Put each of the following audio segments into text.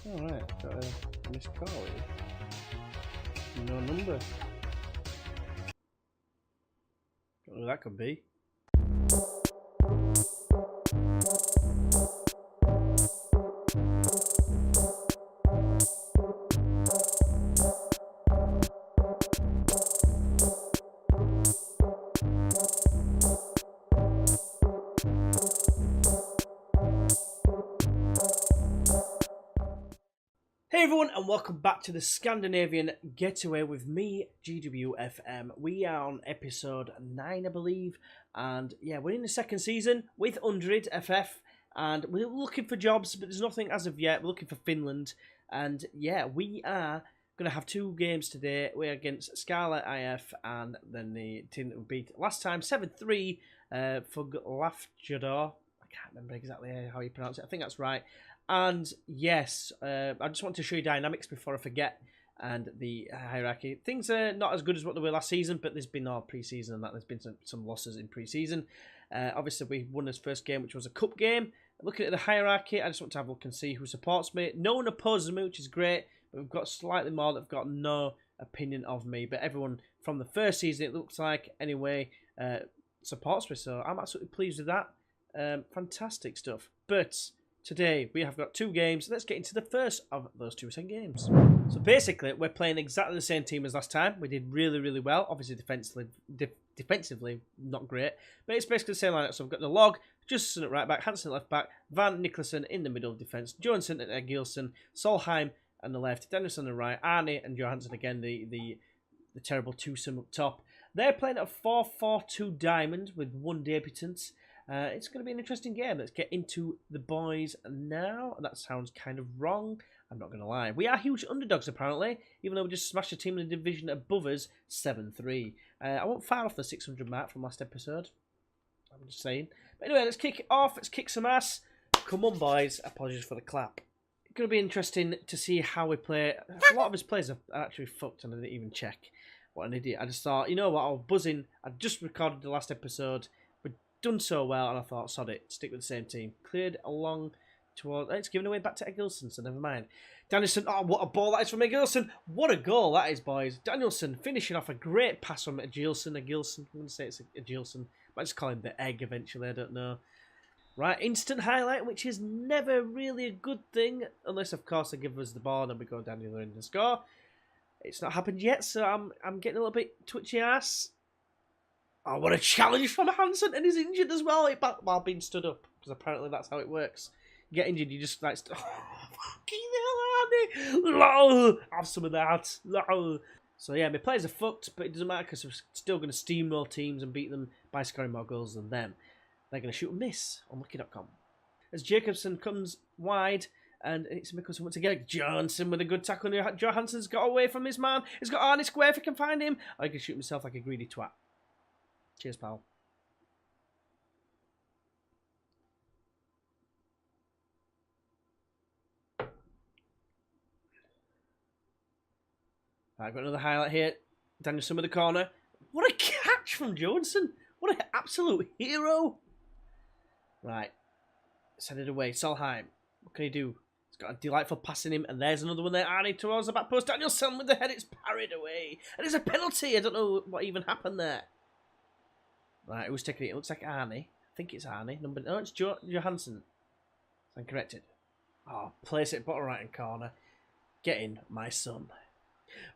Alright, got a missed call here. No number. Don't know who that could be. Hey everyone, and welcome back to the Scandinavian Getaway with me, GWFM. We are on episode 9, I believe, and yeah, we're in the second season with Undrid FF, and we're looking for jobs, but there's nothing as of yet. We're looking for Finland, and yeah, we are going to have 2 games today. We're against Skala, IF, and then the team that we beat last time, 7-3, Fuglafjordur. I can't remember exactly how you pronounce it. I think that's right. And yes, I just want to show you dynamics before I forget, and the hierarchy. Things are not as good as what they were last season, but there's been all pre-season and that. There's been some losses in pre-season. Obviously, we won this first game, which was a cup game. Looking at the hierarchy, I just want to have a look and see who supports me. No one opposes me, which is great, but we've got slightly more that have got no opinion of me. But everyone from the first season, it looks like, anyway, supports me, so I'm absolutely pleased with that. Fantastic stuff. But today, we have got 2 games. Let's get into the first of those 2 games. So basically, we're playing exactly the same team as last time. We did really, really well. Obviously, defensively not great. But it's basically the same lineup. So we've got the Log, Justin at right back, Hansen at left back, Van Nicholson in the middle of defence, Johansson and Egilson, Solheim on the left, Danielson on the right, Arne and Johansson again, the terrible twosome up top. They're playing at a 4-4-2 diamond with 1 debutant. It's going to be an interesting game. Let's get into the boys now. That sounds kind of wrong. I'm not going to lie. We are huge underdogs, apparently, even though we just smashed a team in the division above us, 7-3. I won't far off the 600 mark from last episode. I'm just saying. But anyway, let's kick it off. Let's kick some ass. Come on, boys. Apologies for the clap. It's going to be interesting to see how we play. A lot of his players are actually fucked, and I didn't even check. What an idiot. I just thought, you know what, I was buzzing. I just recorded the last episode. Done so well, and I thought, sod it, stick with the same team. Cleared along towards... It's given away back to Egilson, so never mind. Danielson, oh, what a ball that is from Egilson. What a goal that is, boys. Danielson finishing off a great pass from Egilson. I'm going to say it's Egilson. Might just call him the Egg eventually, I don't know. Right, instant highlight, which is never really a good thing, unless, of course, they give us the ball and we go down the other end and score. It's not happened yet, so I'm getting a little bit twitchy ass. Oh, what a challenge from Hansen, and he's injured as well while being stood up, because apparently that's how it works. You get injured, you just like, oh, fucking hell, lol, have some of that, lol. So yeah, my players are fucked, but it doesn't matter, because we're still going to steamroll teams and beat them by scoring more goals than them. They're going to shoot and miss on Lucky.com. As Jacobson comes wide, and it's Mikkelsen once again. Johnson with a good tackle. Johansson's got away from his man. He's got Arne square if he can find him. Or he can shoot himself like a greedy twat. Cheers, pal. I've got another highlight here. Danielson with the corner. What a catch from Johnson. What an absolute hero. Right. Send it away. Solheim. What can he do? He's got a delightful pass in him. And there's another one there. Arne towards the back post. Danielson with the head. It's parried away. And it's a penalty. I don't know what even happened there. Right, who's taking it? It looks like Arne. I think it's Arne. No, it's Johansson. I'm corrected. Oh, place it bottom right hand corner. Get in, my son.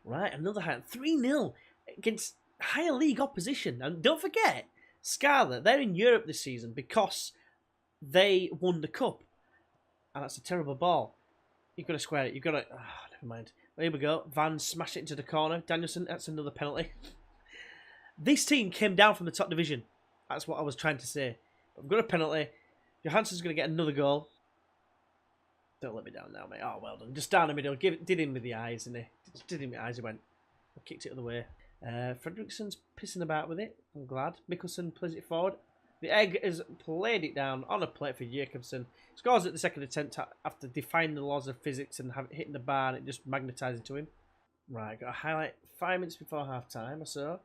Right, another hand. 3-0 against higher league opposition. And don't forget, Skala, they're in Europe this season because they won the cup. And that's a terrible ball. You've got to square it. You've got to... Oh, never mind. Well, here we go. Van smashed it into the corner. Danielson, that's another penalty. This team came down from the top division. That's what I was trying to say. But we've got a penalty. Johansson's going to get another goal. Don't let me down now, mate. Oh, well done. Just down the middle. Did him with the eyes, didn't he? Did him with the eyes, he went. Kicked it the other way. Fredriksson's pissing about with it. I'm glad. Mikkelsen plays it forward. The Egg has played it down on a plate for Jacobson. Scores at the second attempt after defying the laws of physics and hitting the bar, and it just magnetised to him. Right, got a highlight 5 minutes before half time or so.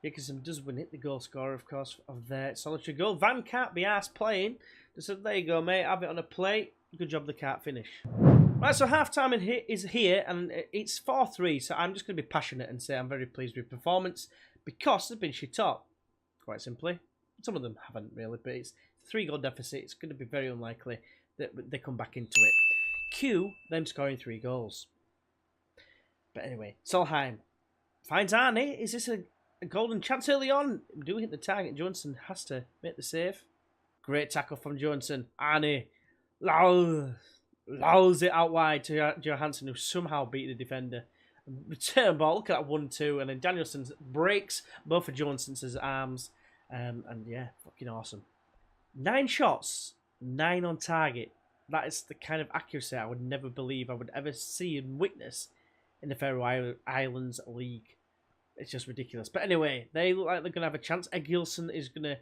Jacobson does win it, the goal scorer, of course, of their solitary goal. Van can't be arsed playing. Just said, there you go, mate, have it on a plate. Good job the can't finish. Right, so half-time is here, and it's 4-3, so I'm just going to be passionate and say I'm very pleased with performance because they've been shit up, quite simply. Some of them haven't really, but it's 3-goal deficit. It's going to be very unlikely that they come back into it. Cue them scoring 3 goals. But anyway, Solheim finds Arne. Is this a golden chance early on? Do we hit the target? Johnson has to make the save. Great tackle from Johnson. Arne lulls it out wide to Johansson, who somehow beat the defender. Return ball, look at that 1-2, and then Danielson breaks both of Johnson's arms. And yeah, fucking awesome. 9 shots, 9 on target. That is the kind of accuracy I would never believe I would ever see and witness in the Faroe Islands League. It's just ridiculous. But anyway, they look like they're going to have a chance. Egilson is going to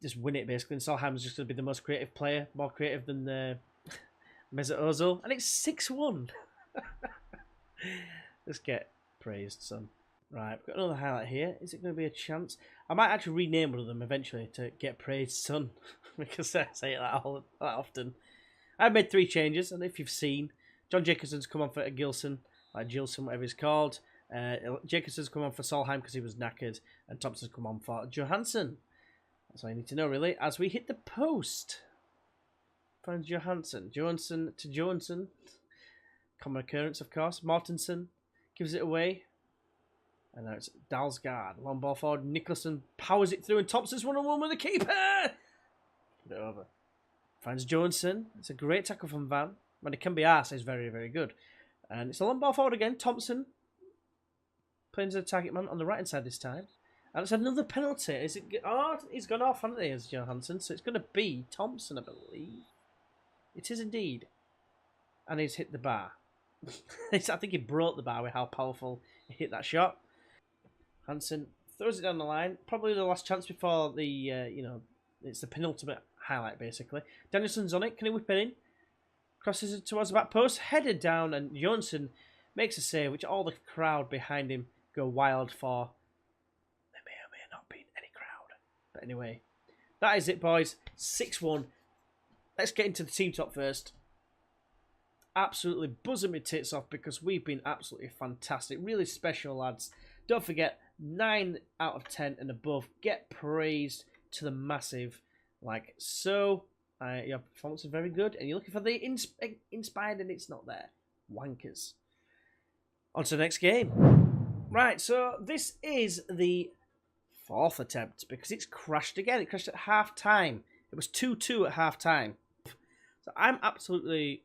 just win it, basically. And Solheim's just going to be the most creative player, more creative than Mesut Ozil. And it's 6-1. Let's get praised, son. Right, we've got another highlight here. Is it going to be a chance? I might actually rename one of them eventually to Get Praised Son, because I say it that often. I've made 3 changes, and if you've seen, John Jacobson's come on for Gilson, like Gilson, whatever he's called. Jacobson's come on for Solheim because he was knackered, and Thompson's come on for Johansson. That's all you need to know, really. As we hit the post, finds Johansson. Johansson to Johansson. Common occurrence, of course. Mortensen gives it away. And now it's Dalsgaard. Long ball forward. Nicholson powers it through, and Thompson's 1-on-1 with the keeper. Put it over. Finds Johansson. It's a great tackle from Van. When it can be arsed, it's very, very good. And it's a long ball forward again. Thompson playing as a target man on the right-hand side this time. And it's another penalty. Is it? Oh, he's gone off, hasn't he, as Johansson? So it's going to be Thompson, I believe. It is indeed. And he's hit the bar. I think he broke the bar with how powerful he hit that shot. Hansen throws it down the line. Probably the last chance before the, it's the penultimate highlight, basically. Danielson's on it. Can he whip it in? Crosses it towards the back post. Headed down, and Johnson makes a save, which all the crowd behind him go wild for. There may or may not be any crowd. But anyway, that is it, boys. 6-1. Let's get into the team top first. Absolutely buzzing my tits off because we've been absolutely fantastic. Really special, lads. Don't forget, 9 out of 10 and above. Get praised to the massive. Like so. Your performance is very good. And you're looking for the inspired and it's not there. Wankers. On to the next game. Right, so this is the 4th attempt because it's crashed again. It crashed at half time. It was 2-2 at half time. So I'm absolutely...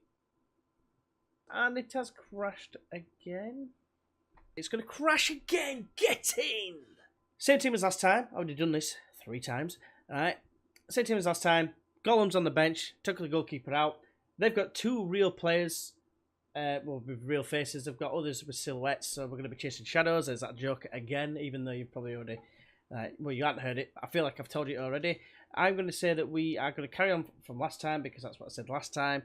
And it has crashed again. It's going to crash again. Get in! Same team as last time. I've already done this 3 times. Alright. Same team as last time. Gollum's on the bench. Took the goalkeeper out. They've got 2 real players. With real faces. They've got others with silhouettes. So we're going to be chasing shadows. There's that joke again. Even though you've probably already... well, you haven't heard it. I feel like I've told you already. I'm going to say that we are going to carry on from last time because that's what I said last time.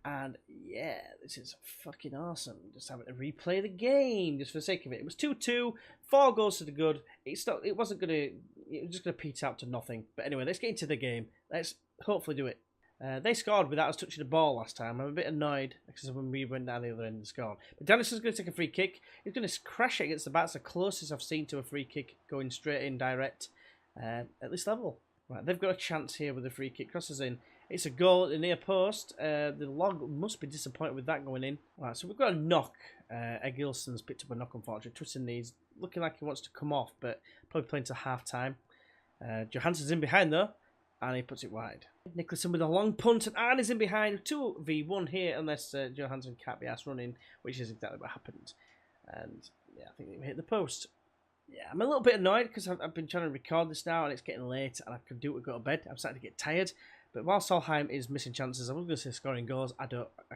And yeah, this is fucking awesome. Just having to replay the game just for the sake of it. It was 2-2, 4 goals to the good. It was just gonna peter out to nothing. But anyway, let's get into the game. Let's hopefully do it. They scored without us touching the ball last time. I'm a bit annoyed because when we went down the other end and scored. But Danielson's going to take a free kick. He's going to crash it against the bat. It's the closest I've seen to a free kick going straight in direct at this level. Right, they've got a chance here with the free kick. Crosses in. It's a goal at the near post. The log must be disappointed with that going in. Right, so we've got a knock. Egilson's picked up a knock, unfortunately. Twisting knees, looking like he wants to come off, but probably playing to half time. Johansson's in behind though, and he puts it wide. Nicholson with a long punt, and Arne's in behind. 2v1 here, unless Johansson can't be asked running, which is exactly what happened. And yeah, I think they hit the post. Yeah, I'm a little bit annoyed because I've been trying to record this now, and it's getting late, and I could do it to go to bed. I'm starting to get tired. But while Solheim is missing chances, I was going to say scoring goals. I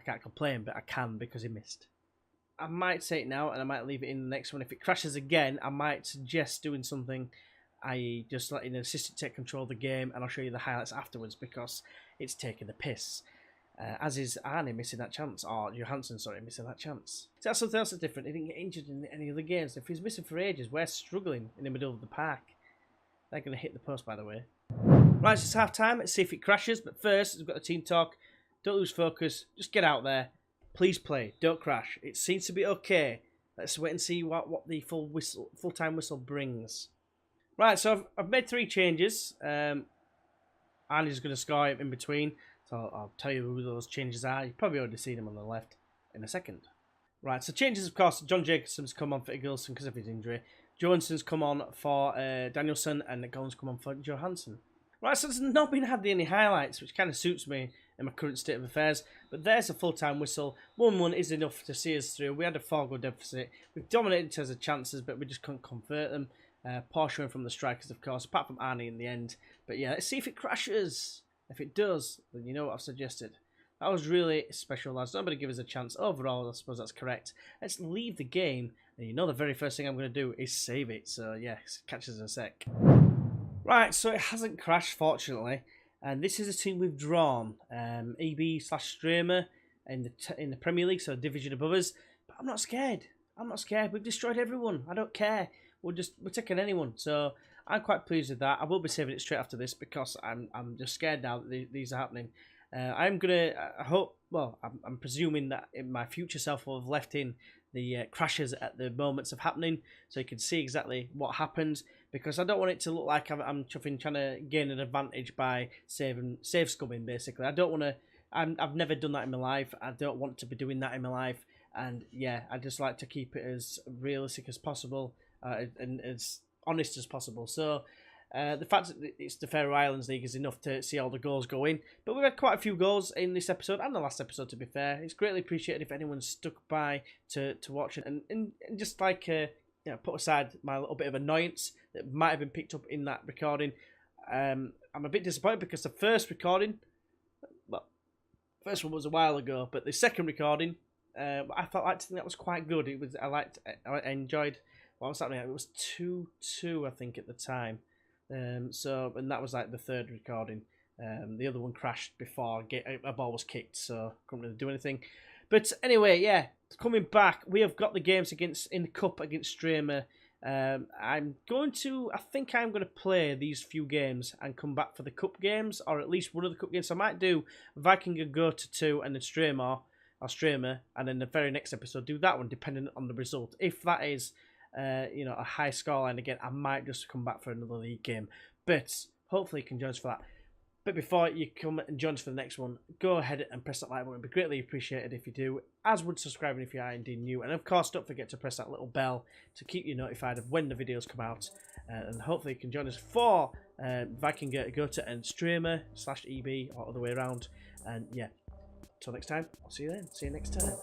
can't complain, but I can because he missed. I might say it now, and I might leave it in the next one. If it crashes again, I might suggest doing something, i.e. just letting an assistant take control of the game, and I'll show you the highlights afterwards because it's taking the piss. As is Arne missing that chance, or Johansson, sorry, missing that chance. So that's something else that's different. He didn't get injured in any other games. If he's missing for ages, we're struggling in the middle of the park. They're going to hit the post, by the way. Right, it's half time. Let's see if it crashes. But first, we've got the team talk. Don't lose focus. Just get out there. Please play. Don't crash. It seems to be okay. Let's wait and see what the full-time whistle brings. Right, so I've made 3 changes. Andy's going to score in between. So I'll tell you who those changes are. You've probably already seen them on the left in a second. Right, so changes, of course. John Jacobson's come on for Igilson because of his injury. Johansson's come on for Danielson, and Golan's come on for Johansson. Right, so there's not been had any highlights, which kind of suits me in my current state of affairs. But there's a full-time whistle. 1-1 is enough to see us through. We had a 4-goal deficit. We've dominated in terms of chances, but we just couldn't convert them. Poor showing from the strikers, of course, apart from Arnie in the end. But yeah, let's see if it crashes. If it does, then you know what I've suggested. That was really special, lads. Nobody give us a chance. Overall, I suppose that's correct. Let's leave the game. And you know the very first thing I'm going to do is save it. So yeah, catch us in a sec. Right, so it hasn't crashed, fortunately. And this is a team we've drawn. EB/Strömer in the Premier League, so division above us. But I'm not scared. I'm not scared. We've destroyed everyone. I don't care. We're taking anyone. So I'm quite pleased with that. I will be saving it straight after this because I'm just scared now that these are happening. I'm presuming that my future self will have left in the crashes at the moments of happening, so you can see exactly what happens. Because I don't want it to look like I'm trying to gain an advantage by save scumming. Basically, I don't want to. I've never done that in my life. I don't want to be doing that in my life. And yeah, I just like to keep it as realistic as possible and as honest as possible. So the fact that it's the Faroe Islands League is enough to see all the goals go in. But we've had quite a few goals in this episode and the last episode, to be fair. It's greatly appreciated if anyone's stuck by to watch it and just like put aside my little bit of annoyance that might have been picked up in that recording. I'm a bit disappointed because the first recording, first one was a while ago, but the second recording, I think that was quite good. I enjoyed. What was happening? It was 2-2, I think, at the time. And that was like the third recording. The other one crashed before a ball was kicked, so couldn't really do anything. But anyway, yeah, coming back, we have got the games in the cup against Strömer. I think I'm going to play these few games and come back for the cup games, or at least one of the cup games. So I might do Viking go to 2 and then Strömer, and then the very next episode do that one, depending on the result. If that is a high scoreline again, I might just come back for another league game. But hopefully you can join us for that. But before you come and join us for the next one, go ahead and press that like button. It'd be greatly appreciated if you do, as would subscribing if you are indeed new. And of course, don't forget to press that little bell to keep you notified of when the videos come out. And hopefully you can join us for Viking go to and Strömer/EB or other way around. And yeah, until next time, I'll see you then. See you next time.